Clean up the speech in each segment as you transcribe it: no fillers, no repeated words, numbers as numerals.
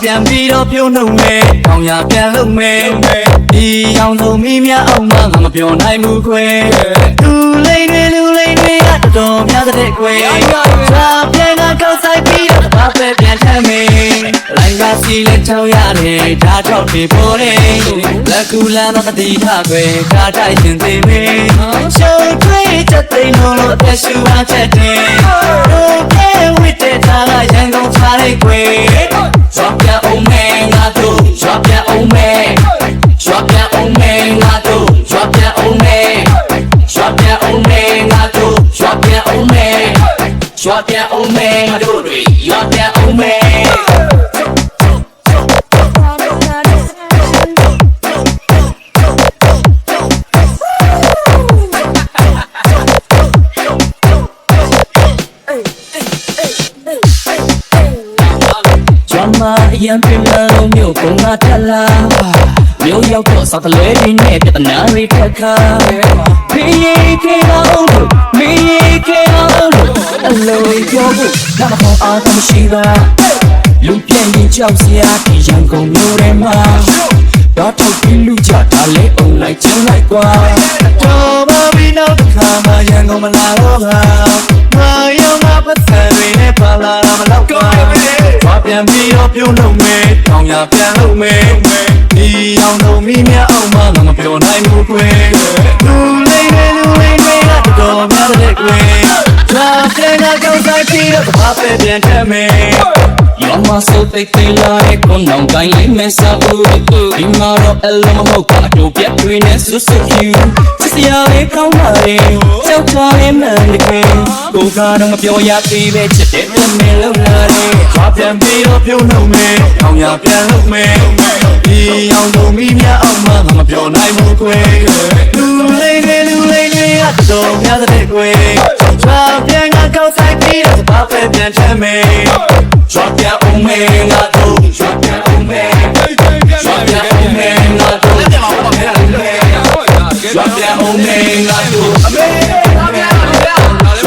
ပြန်ပြီးတော့ပြုံးနှုတ်မယ်တောင်ရပြန်လုပ်မယ်ဒီအောင်ဆုံးမိမြအောင်မငါမပြောနိုင်ဘူးခွေလူလိမ့်တွေကတော်များတဲ့ခွေသာပြန်ကကောက်ဆိုင်ပြီးတော့ဘာပဲပြန်ထမ်းမယ်လိုင်းကစီလက်ချောင်းရတယ်ဓာတ်ထောက်ပြီးပေါ်တယ်လက်ကူလမ်းမတိထားခွေဓာတ်တိုက်ရှင်သေးမယ်ရှုံးထွေးချက်သိမ်းလို့အသက်ရှူပါချက်တယ်တို့ကဲဝိတဲ့သားကရန်ကုန်ချလိုက်ခွေရွာပြန်အောင်မယ်ငါတို့ရွာပြန်အောင်မယ်ရွာပြန်အောင်မယ်ငါတို့ရွာပြန်အောင်မယ်ရွာပြန်အောင်မယ်ငါတို့ရွာပြန်အောင်မယ်ရွာပြန်အောင်မယ်ငါတို့တွေရွာပြန်အောင်မယ်ရန်ပြလာလို့မြို့ကုန်းကထလာမြို့ရောက်တော့စောက်တလွဲရင်းနဲ့ပြဿနာတွေထက်ခါဖေးရီခေအောင်လို့မီးရီခေအောင်လို့အလိုပြောဖို့ဒါမှမဟုတ်အားမရှိတာလူပြင်းရင်ကြောက်စရာဒီရန်ကုန်မြို့ထဲမှာတော့ထုတ်ပြီးလူကြတာလေအုံလိုက်ချင်လိုက်ကွာတော်ပါပြီနောက်တစ်ခါမှရန်ကုန်မလာတော့ပါမယောငါပတ်စံတွေနဲ့ပါလာတာမလောက်ကွာပြန်ပြီးတော့ပြုံးလုံးမယ်တောင်ရပြန်လုံးမယ်ဒီအောင်လုံးမိမြအောင်မငါမပြောနိုင်ဘူးခွေလူလိမ့်တွေကတော်များတဲ့ခွေသာပြန်ကကောက်ဆိုင်ပြီးတော့ဘာပဲပြန်ထမ်းမယ်ရောမဆိုတိတ်တိတ်လာတဲ့ကိုနောင်ကိုင်းလေးမဲဆောက်ဒီမှာတော့အလုံးမဟုတ်ပါတို့ပြတ်တွေနဲ့ဆွဆွဖြူစရာလေးကောင်းပါလေကြောက်ချလေးမှန်တကယ်ကိုကတော့မပြောရသေးပဲချက်တဲ့မဲလုံးလာတယ်ဘာပြန်ပြီးတော့ပြုံးနှုတ်မယ်တောင်ရပြန်လုပ်မယ်ဒီအောင်လုံးမိမြအောင်မငါမပြောနိုင်ဘူးခွေလူလိမ့်တွေကတော်များတဲ့ခွေဘာပြန်ကကောက်ဆိုင်ပြီးတော့ဘာပဲပြန်ထမ်းမယ်ရွာပြန်အောင်မယ်ငါတို့ရွာပြန်အောင်မယ်ရွာပြန်အောင်မယ်ငါတို့ရွာပြန်အောင်မယ်ရွာပြန်အောင်မယ်ငါတို့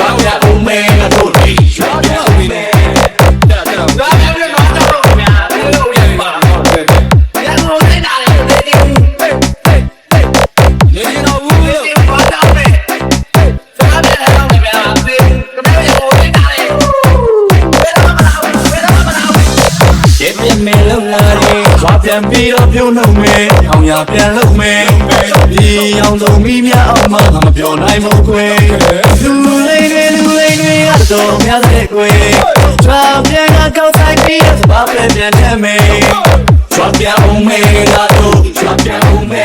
ရွာပြန်အောင်မယ်ငါတို့ရွာပြန်အောင်မယ်ပြန်ပြီးတော့ပြုံးနှုတ်မယ်အောင်ရပြန်လုပ်မယ်ဒီအောင်ဆုံးမိမြအောင်မငါမပြောနိုင်ဘူးခွေလူလိမ့်တွေကတော်များတဲ့ခွေရွာပြန်ကကောက်ဆိုင်ပြီးတော့ဘာပဲပြန်ထမ်းမယ်ရွာပြန်အောင်မယ်ငါတို့ရွာပြန်အောင်မယ်